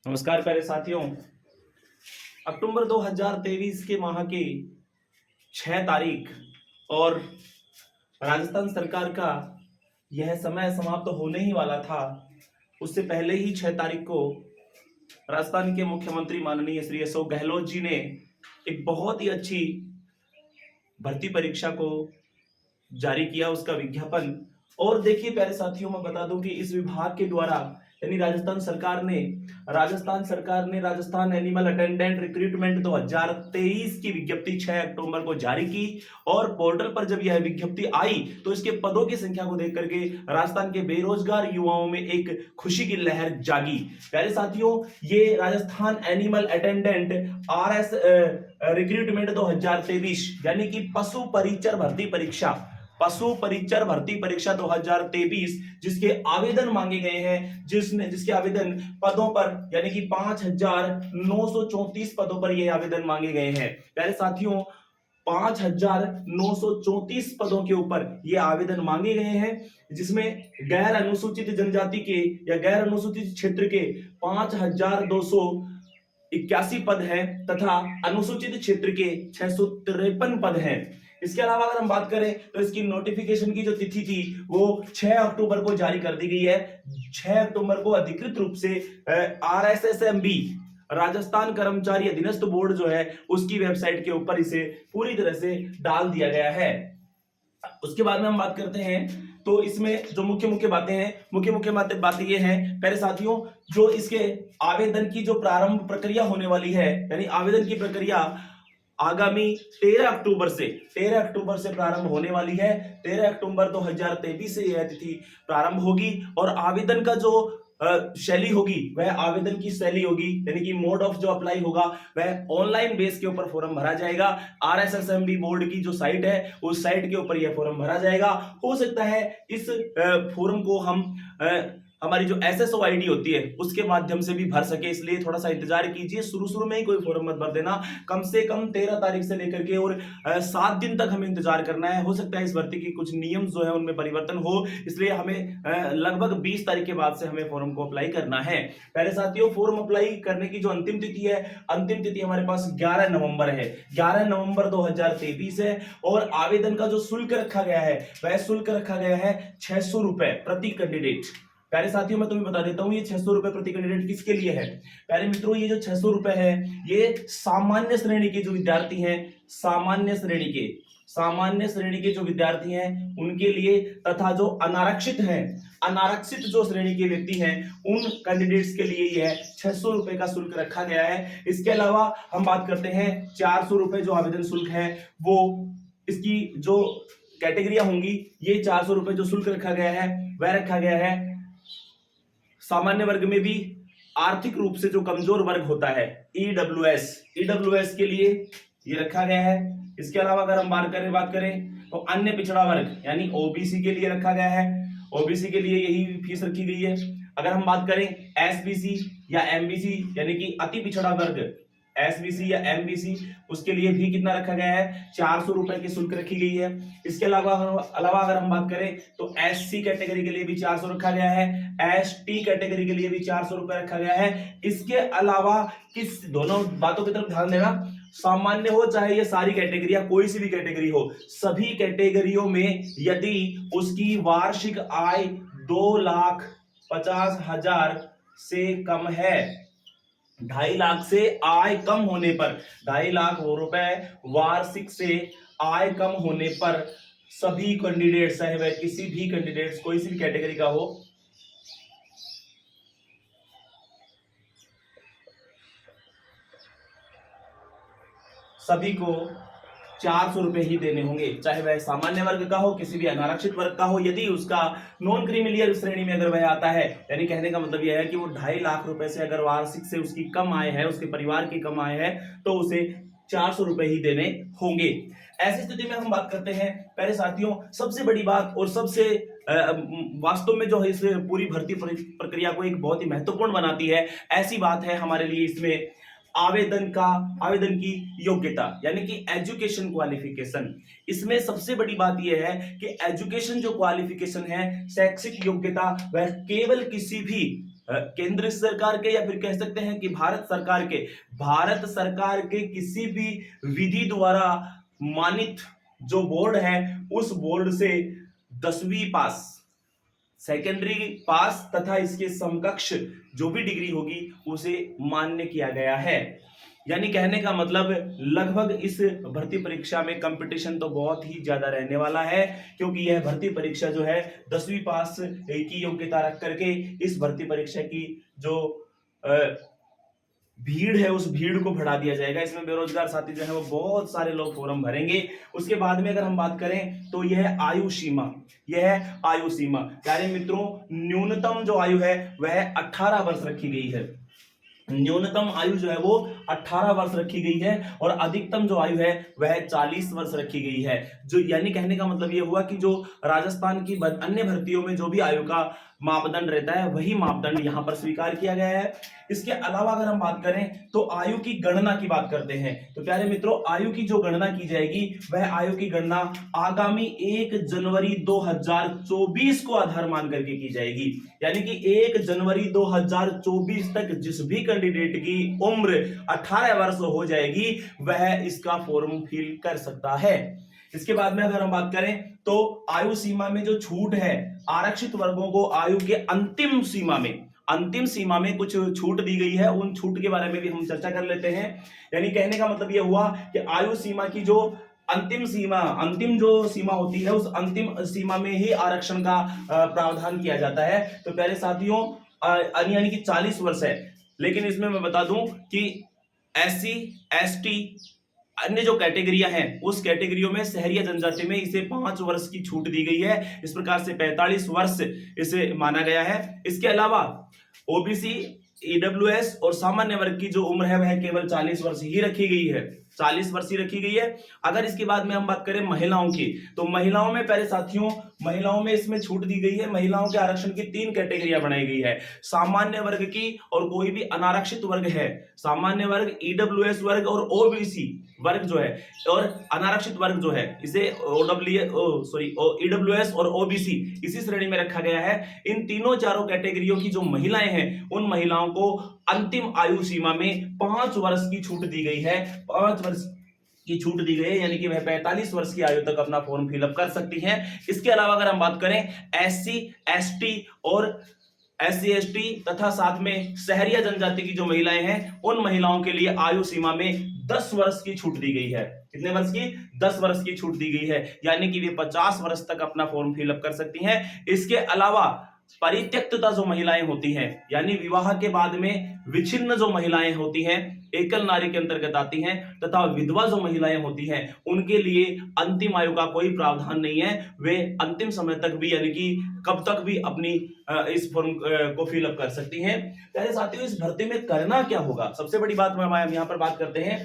नमस्कार प्यारे साथियों। अक्टूबर 2023 के माह के 6 तारीख और राजस्थान सरकार का यह समय समाप्त होने ही वाला था। उससे पहले ही 6 तारीख को राजस्थान के मुख्यमंत्री माननीय श्री अशोक गहलोत जी ने एक बहुत ही अच्छी भर्ती परीक्षा को जारी किया, उसका विज्ञापन। और देखिए प्यारे साथियों, मैं बता दूं कि इस विभाग के द्वारा यानी राजस्थान सरकार ने राजस्थान एनिमल अटेंडेंट रिक्रूटमेंट 2023 की विज्ञप्ति 6 अक्टूबर को जारी की। और पोर्टल पर जब यह विज्ञप्ति आई तो इसके पदों की संख्या को देख करके राजस्थान के बेरोजगार युवाओं में एक खुशी की लहर जागी। प्यारे साथियों, ये Rajasthan animal attendant RS recruitment 2023 यानी कि पशु परिचर भर्ती परीक्षा 2023 जिसके आवेदन मांगे गए हैं, जिसके आवेदन पदों पर यानी कि 5,934 पदों पर ये आवेदन मांगे गए हैं। प्यारे साथियों, 5,934 पदों के ऊपर ये आवेदन मांगे गए हैं, जिसमें गैर अनुसूचित जनजाति के या गैर अनुसूचित क्षेत्र के 5,281 पद हैं तथा अनुसूचित क्षेत्र के 653 पद हैं। इसके अलावा अगर हम बात करें तो इसकी नोटिफिकेशन की जो तिथि थी वो 6 अक्टूबर को जारी कर दी गई है। 6 अक्टूबर को अधिकृत रूप से RSSMB राजस्थान कर्मचारी अधीनस्थ बोर्ड जो है उसकी वेबसाइट के ऊपर इसे पूरी तरह से डाल दिया गया है। उसके बाद में हम बात करते हैं तो इसमें जो मुख्य बातें ये हैं प्यारे साथियों, जो इसके आवेदन की जो प्रारंभ प्रक्रिया होने वाली है यानी आवेदन की प्रक्रिया आगामी 13 अक्टूबर से प्रारंभ होने वाली है। 13 अक्टूबर 2023 से यह तिथि प्रारंभ होगी और आवेदन का जो शैली होगी वह आवेदन की शैली होगी यानी कि मोड ऑफ जो अप्लाई होगा वह ऑनलाइन बेस के ऊपर फॉर्म भरा जाएगा। RSSMB बोर्ड की जो साइट है उस साइट के ऊपर यह फॉर्म भरा जाएगा। हो सकता है इस फॉर्म को हम हमारी जो SSO ID होती है उसके माध्यम से भी भर सके, इसलिए थोड़ा सा इंतजार कीजिए। शुरू में ही कोई फॉर्म मत भर देना, कम से कम 13 तारीख से लेकर के और 7 दिन तक हमें इंतजार करना है। हो सकता है इस भर्ती की कुछ नियम जो है उनमें परिवर्तन हो, इसलिए हमें लगभग 20 तारीख के बाद से हमें फॉर्म को अप्लाई करना है। पहले साथियों, फॉर्म अप्लाई करने की जो अंतिम तिथि हमारे पास 11 नवंबर है। 11 नवंबर 2023 है और आवेदन का जो शुल्क रखा गया है वह शुल्क रखा गया है 600 रुपए प्रति कैंडिडेट। प्यारे साथियों, मैं तुम्हें बता देता हूं ये 600 रुपए प्रति कैंडिडेट किसके लिए है। प्यारे मित्रों, ये जो 600 रुपए है ये सामान्य श्रेणी के जो विद्यार्थी हैं, सामान्य श्रेणी के जो विद्यार्थी हैं उनके लिए, तथा जो अनारक्षित जो श्रेणी के व्यक्ति हैं उन कैंडिडेट्स के लिए यह 600 रुपए का शुल्क रखा गया है। इसके अलावा हम बात करते हैं 400 रुपए जो आवेदन शुल्क है, वो इसकी जो कैटेगरियां होंगी, ये 400 रुपए जो शुल्क रखा गया है वह रखा गया है सामान्य वर्ग में भी आर्थिक रूप से जो कमजोर वर्ग होता है EWS के लिए ये रखा गया है। इसके अलावा अगर हम बात करें तो अन्य पिछड़ा वर्ग यानी OBC के लिए रखा गया है। OBC के लिए यही फीस रखी गई है। अगर हम बात करें SBC या MBC यानी कि अति पिछड़ा वर्ग, SBC या MBC, उसके लिए भी कितना रखा गया है, 400 रुपए की शुल्क रखी गई है। इसके अलावा अगर हम बात करें तो SC कैटेगरी के लिए भी 400 रखा गया है, ST कैटेगरी के लिए भी 400 रुपए रखा गया है। इसके अलावा किस दोनों बातों की तरफ ध्यान देना, सामान्य हो चाहे ये सारी कैटेगरी कोई सी भी कैटेगरी हो, सभी कैटेगरियों में यदि उसकी वार्षिक आय 2,50,000 से कम है, 2.5 लाख से आय कम होने पर, 2.5 लाख रुपए वार्षिक से आय कम होने पर सभी कैंडिडेट्स, चाहे वह किसी भी कैंडिडेट्स कोई सी भी कैटेगरी का हो, सभी को 400 रुपए ही देने होंगे, चाहे वह सामान्य वर्ग का हो, किसी भी अनारक्षित वर्ग का हो। यदि उसका नॉन क्रीमिलियर श्रेणी में अगर वह आता है, यानी कहने का मतलब यह है कि वो 2.5 लाख रुपए से अगर वार्षिक से उसकी कम आय है, उसके परिवार की कम आय है, तो उसे 400 रुपए ही देने होंगे। ऐसी स्थिति में हम बात करते हैं प्यारे साथियों, सबसे बड़ी बात और सबसे वास्तव में जो है इस पूरी भर्ती प्रक्रिया को एक बहुत ही महत्वपूर्ण बनाती है, ऐसी बात है हमारे लिए इसमें आवेदन की योग्यता यानी कि एजुकेशन क्वालिफिकेशन। इसमें सबसे बड़ी बात यह है कि एजुकेशन जो क्वालिफिकेशन है, शैक्षिक योग्यता, वह केवल किसी भी केंद्र सरकार के, या फिर कह सकते हैं कि भारत सरकार के किसी भी विधि द्वारा मानित जो बोर्ड है, उस बोर्ड से 10वीं पास, सेकेंडरी पास तथा इसके समकक्ष जो भी डिग्री होगी उसे मान्य किया गया है। यानी कहने का मतलब लगभग इस भर्ती परीक्षा में कंपटीशन तो बहुत ही ज्यादा रहने वाला है, क्योंकि यह भर्ती परीक्षा जो है 10वीं पास की योग्यता रख करके इस भर्ती परीक्षा की जो भीड़ है उस भीड़ को बढ़ा दिया जाएगा। इसमें बेरोजगार साथी जो है वो बहुत सारे लोग फॉर्म भरेंगे। उसके बाद में अगर हम बात करें तो यह आयु सीमा, प्यारे मित्रों, न्यूनतम जो आयु है वह 18 वर्ष रखी गई है। न्यूनतम आयु जो है वो 18 वर्ष रखी गई है और अधिकतम जो आयु है वह 40 वर्ष रखी गई है। जो यानी कहने का मतलब ये हुआ कि जो राजस्थान की अन्य भर्तियों में जो भी आयु का मापदंड रहता है वही मापदंड यहां पर स्वीकार किया गया है। इसके अलावा अगर हम बात करें तो आयु की गणना की बात करते हैं। तो प्यारे मित्रों, आयु की जो गणना की जाएगी वह आयु की गणना आगामी 1 जनवरी 2024 को आधार मान करके की जाएगी। यानी कि 1 जनवरी 2024 तक जिस भी कैंडिडेट की उम्र 18 वर्ष हो जाएगी वह इसका फॉर्म फिल कर सकता है। इसके बाद में अगर हम बात करें तो आयु सीमा में जो छूट है, आरक्षित वर्गों को आयु के अंतिम सीमा में कुछ छूट दी गई है। उन छूट के बारे में भी हम चर्चा कर लेते हैं। यानी कहने का मतलब यह हुआ कि आयु सीमा की जो अंतिम जो सीमा होती है उस अंतिम सीमा में ही आरक्षण का प्रावधान किया जाता है। तो प्यारे साथियों, यानी कि 40 वर्ष है। लेकिन इसमें मैं बता दूं कि SC, ST अन्य जो कैटेगरियां हैं उस कैटेगरियों में शहरी जनजाति में इसे 5 वर्ष की छूट दी गई है। इस प्रकार से 45 वर्ष इसे माना गया है। इसके अलावा OBC, EWS और सामान्य वर्ग की जो उम्र है वह केवल 40 वर्ष ही रखी गई है, 40 वर्ष ही रखी गई है। अगर इसके बाद में हम बात करें महिलाओं की, तो महिलाओं में प्यारे साथियों, महिलाओं में इसमें छूट दी गई है। महिलाओं के आरक्षण की 3 कैटेगरियां बनाई गई है, सामान्य वर्ग की और कोई भी अनारक्षित वर्ग है, सामान्य वर्ग, EWS वर्ग और OBC वर्ग जो है, और अनारक्षित वर्ग जो है इसे EWS और OBC इसी श्रेणी में रखा गया है। इन तीनों चारों कैटेगरियों की जो महिलाएं हैं उन महिलाओं को अंतिम आयु सीमा में 5 वर्ष की छूट दी गई है, 5 वर्ष की छूट दी गई है। यानी कि वह 45 वर्ष की आयु तक अपना फॉर्म फिलअप कर सकती हैं। इसके अलावा अगर हम बात करें SC, ST और SC, ST तथा साथ में शहरी जनजाति की जो महिलाएं हैं उन महिलाओं के लिए आयु सीमा में 10 वर्ष की छूट दी गई है। कितने वर्ष की? 10 वर्ष की छूट दी गई है। यानी कि वे 50 वर्ष तक अपना फॉर्म फिलअप कर सकती हैं। इसके अलावा परित्यक्तता जो महिलाएं होती हैं, यानी विवाह के बाद में विच्छिन्न जो महिलाएं होती हैं, एकल नारी के अंतर्गत आती हैं, तथा विधवा जो महिलाएं होती हैं उनके लिए अंतिम आयु का कोई प्रावधान नहीं है। वे अंतिम समय तक भी, यानी कि कब तक भी अपनी इस फॉर्म को फिलअप कर सकती हैं। प्यारे साथियों, इस भर्ती में करना क्या होगा, सबसे बड़ी बात हम यहाँ पर बात करते हैं।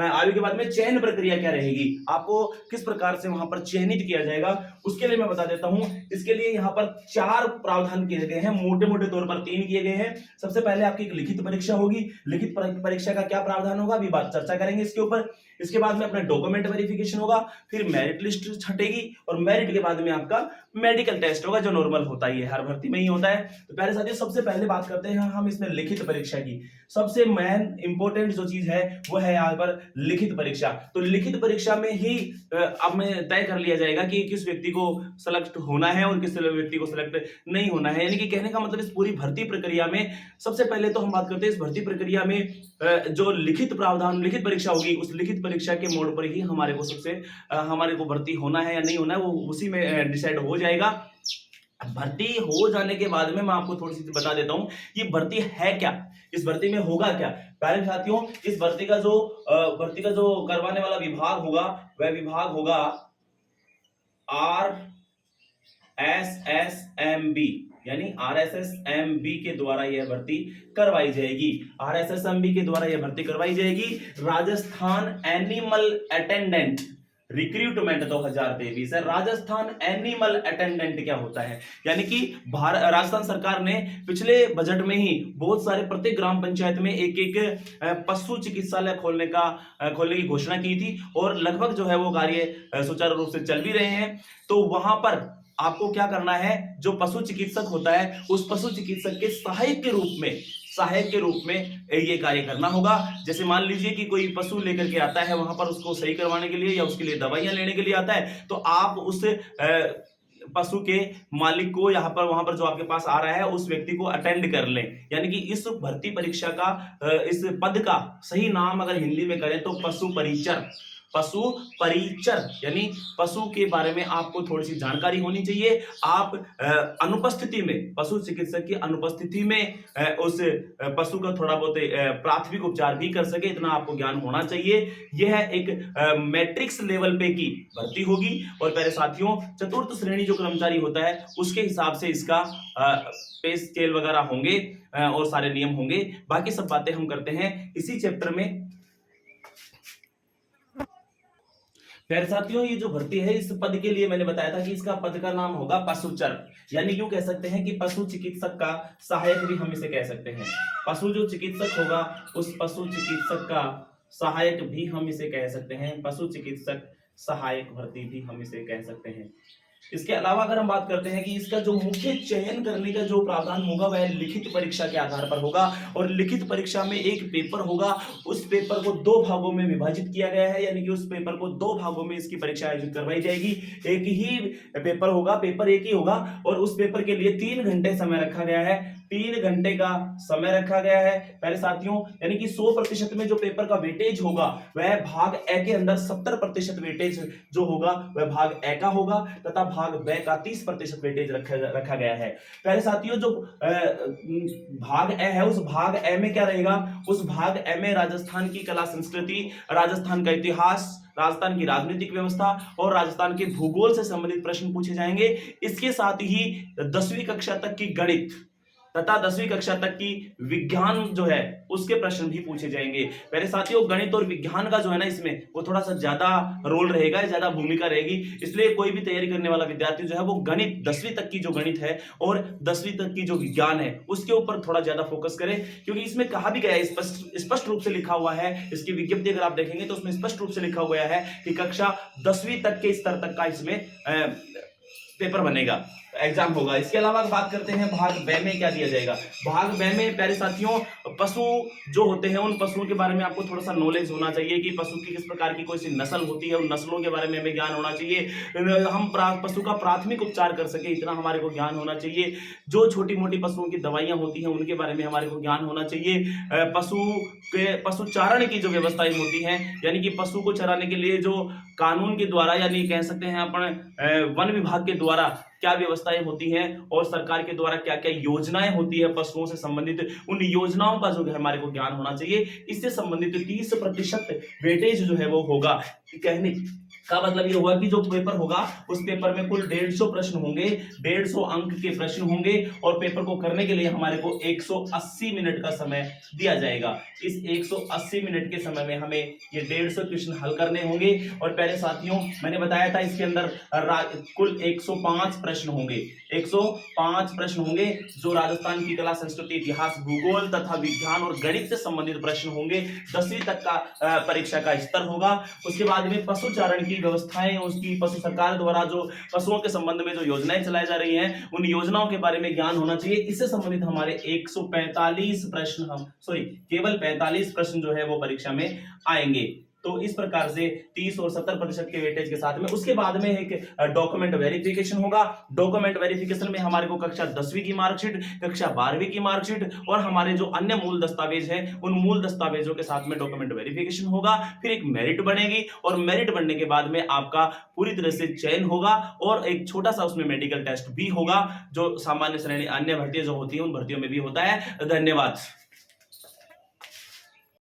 आयु के बाद में चयन प्रक्रिया क्या रहेगी, आपको किस प्रकार से वहां पर चयनित किया जाएगा, उसके लिए मैं बता देता हूं। इसके लिए यहाँ पर 4 प्रावधान किए गए हैं, मोटे मोटे तौर पर 3 किए गए हैं। सबसे पहले आपकी एक लिखित परीक्षा होगी। लिखित परीक्षा का क्या प्रावधान होगा, अभी बात चर्चा करेंगे इसके ऊपर। इसके बाद में अपना डॉक्यूमेंट वेरिफिकेशन होगा, फिर मेरिट लिस्ट छटेगी और मेरिट के बाद में आपका मेडिकल टेस्ट होगा, जो नॉर्मल होता ही है, हर भर्ती में ही होता है। तो प्यारे साथियों, सबसे पहले बात करते हैं हम इसमें लिखित परीक्षा की। सबसे मेन इंपॉर्टेंट जो चीज है वो है यहाँ पर लिखित परीक्षा। तो लिखित परीक्षा में ही अब में तय कर लिया जाएगा कि किस व्यक्ति को सेलेक्ट होना है और किस व्यक्ति को सेलेक्ट नहीं होना है। यानी कि कहने का मतलब इस पूरी भर्ती प्रक्रिया में सबसे पहले तो हम बात करते हैं इस भर्ती प्रक्रिया में जो लिखित प्रावधान, लिखित परीक्षा होगी, उस लिखित परीक्षा के मोड पर ही हमारे को भर्ती होना है या नहीं होना है वो उसी में डिसाइड हो जाएगा। भर्ती हो जाने के बाद में मैं आपको थोड़ी सी बता देता हूं ये भर्ती है क्या, इस भर्ती में होगा क्या। प्यारे साथियों, इस भर्ती का जो करवाने वाला विभाग होगा वह विभाग होगा RSSMB, यानी RSSMB के द्वारा यह भर्ती करवाई जाएगी। RSSMB के द्वारा यह भर्ती करवाई जाएगी। राजस्थान एनिमल अटेंडेंट रिक्रूटमेंट 2023 है। राजस्थान एनिमल अटेंडेंट क्या होता है, यानी कि राजस्थान सरकार ने पिछले बजट में ही बहुत सारे प्रत्येक ग्राम पंचायत में एक पशु चिकित्सालय खोलने की घोषणा की थी और लगभग जो है वो कार्य सुचारू रूप से चल भी रहे हैं। तो वहां पर आपको क्या करना है, जो पशु चिकित्सक होता है उस पशु चिकित्सक के सहायक के रूप में ये कार्य करना होगा। जैसे मान लीजिए कि कोई पशु लेकर के आता है वहां पर उसको सही करवाने के लिए या उसके लिए दवाइयां लेने के लिए आता है, तो आप उस पशु के मालिक को यहाँ पर वहां पर जो आपके पास आ रहा है उस व्यक्ति को अटेंड कर लें। यानी कि इस भर्ती परीक्षा का इस पद का सही नाम अगर हिंदी में करें तो पशु परिचर यानी पशु के बारे में आपको थोड़ी सी जानकारी होनी चाहिए। आप अनुपस्थिति में, पशु चिकित्सक की अनुपस्थिति में उस पशु का थोड़ा बहुत प्राथमिक उपचार भी कर सके, इतना आपको ज्ञान होना चाहिए। यह एक मैट्रिक्स लेवल पे की भर्ती होगी और प्यारे साथियों चतुर्थ श्रेणी जो कर्मचारी होता है उसके हिसाब से इसका पे स्केल वगैरह होंगे और सारे नियम होंगे। बाकी सब बातें हम करते हैं इसी चैप्टर में। प्यारे साथियों ये जो भर्ती है इस पद के लिए मैंने बताया था कि इसका पद का नाम होगा पशुचर, यानी यूं कह सकते हैं कि पशु चिकित्सक का सहायक भी हम इसे कह सकते हैं। पशु जो चिकित्सक होगा उस पशु चिकित्सक का सहायक भी हम इसे कह सकते हैं, पशु चिकित्सक सहायक भर्ती भी हम इसे कह सकते हैं। इसके अलावा अगर हम बात करते हैं कि इसका जो मुख्य चयन करने का जो प्रावधान होगा वह लिखित परीक्षा के आधार पर होगा और लिखित परीक्षा में एक पेपर होगा, उस पेपर को 2 भागों में विभाजित किया गया है, यानी कि उस पेपर को 2 भागों में इसकी परीक्षा आयोजित करवाई जाएगी। एक ही पेपर होगा, पेपर एक ही होगा और उस पेपर के लिए 3 घंटे समय रखा गया है, 3 घंटे का समय रखा गया है प्यारे साथियों। यानी कि 100% में जो पेपर का वेटेज होगा वह भाग ए के अंदर 70% वेटेज जो होगा वह भाग ए का होगा तथा भाग बे का 30% वेटेज रखा गया है। प्यारे साथियों जो भाग ए है उस भाग ए में क्या रहेगा, उस भाग ए में राजस्थान की कला संस्कृति, राजस्थान का इतिहास, राजस्थान की राजनीतिक व्यवस्था और राजस्थान के भूगोल से संबंधित प्रश्न पूछे जाएंगे। इसके साथ ही 10वीं कक्षा तक की गणित तथा 10वीं कक्षा तक की विज्ञान जो है उसके प्रश्न भी पूछे जाएंगे। मेरे साथियों गणित और विज्ञान का जो है ना इसमें वो थोड़ा सा ज्यादा रोल रहेगा, ज्यादा भूमिका रहेगी, इसलिए कोई भी तैयारी करने वाला विद्यार्थी जो है वो गणित 10वीं तक की जो गणित है और 10वीं तक की जो विज्ञान है उसके ऊपर थोड़ा ज्यादा फोकस करे, क्योंकि इसमें कहा भी गया है, स्पष्ट रूप से लिखा हुआ है, इसकी विज्ञप्ति अगर आप देखेंगे तो उसमें स्पष्ट रूप से लिखा हुआ है कि कक्षा 10वीं तक के स्तर तक का इसमें पेपर बनेगा, एग्जाम होगा। इसके अलावा बात करते हैं भाग बे में क्या दिया जाएगा। भाग बे में प्यारे साथियों पशु जो होते हैं उन पशुओं के बारे में आपको थोड़ा सा नॉलेज होना चाहिए कि पशु की किस प्रकार की कोई सी नस्ल होती है, उन नस्लों के बारे में हमें ज्ञान होना चाहिए। हम पशु का प्राथमिक उपचार कर सके इतना हमारे को ज्ञान होना चाहिए। जो छोटी मोटी पशुओं की दवाइयां होती हैं उनके बारे में हमारे को ज्ञान होना चाहिए। पशु चारण की जो व्यवस्थाएं होती हैं, यानी कि पशु को चराने के लिए जो कानून के द्वारा यानी कह सकते हैं अपन वन विभाग के द्वारा क्या व्यवस्थाएं होती हैं और सरकार के द्वारा क्या क्या योजनाएं होती है पशुओं से संबंधित, उन योजनाओं का जो है हमारे को ज्ञान होना चाहिए। इससे संबंधित 30% वेटेज जो है वो होगा। कहने का मतलब ये होगा कि जो पेपर होगा उस पेपर में कुल 150 प्रश्न होंगे, 150 अंक के प्रश्न होंगे और पेपर को करने के लिए हमारे को 180 मिनट का समय दिया जाएगा। इस 180 मिनट के समय में हमें ये 150 क्वेश्चन हल करने होंगे। और प्यारे साथियों मैंने बताया था इसके अंदर कुल 105 प्रश्न होंगे, 105 प्रश्न होंगे जो राजस्थान की कला संस्कृति, इतिहास, भूगोल तथा विज्ञान और गणित से संबंधित प्रश्न होंगे। 10वीं तक का परीक्षा का स्तर होगा। उसके बाद में पशु चारण की व्यवस्थाएं, उसकी पशु सरकार द्वारा जो पशुओं के संबंध में जो योजनाएं चलाई जा रही हैं उन योजनाओं के बारे में ज्ञान होना चाहिए। इससे संबंधित हमारे 145 प्रश्न केवल 45 प्रश्न जो है वो परीक्षा में आएंगे। तो इस प्रकार से 30 और 70% के वेटेज के साथ में उसके बाद में एक डॉक्यूमेंट वेरिफिकेशन होगा। डॉक्यूमेंट वेरिफिकेशन में हमारे को कक्षा 10वीं की मार्कशीट, कक्षा 12वीं की मार्कशीट और हमारे जो अन्य मूल दस्तावेज हैं उन मूल दस्तावेजों के साथ में डॉक्यूमेंट वेरिफिकेशन होगा। फिर एक मेरिट बनेगी और मेरिट बनने के बाद में आपका पूरी तरह से चयन होगा और एक छोटा सा उसमें मेडिकल टेस्ट भी होगा जो सामान्य श्रेणी अन्य भर्तियां जो होती है उन भर्तियों में भी होता है। धन्यवाद।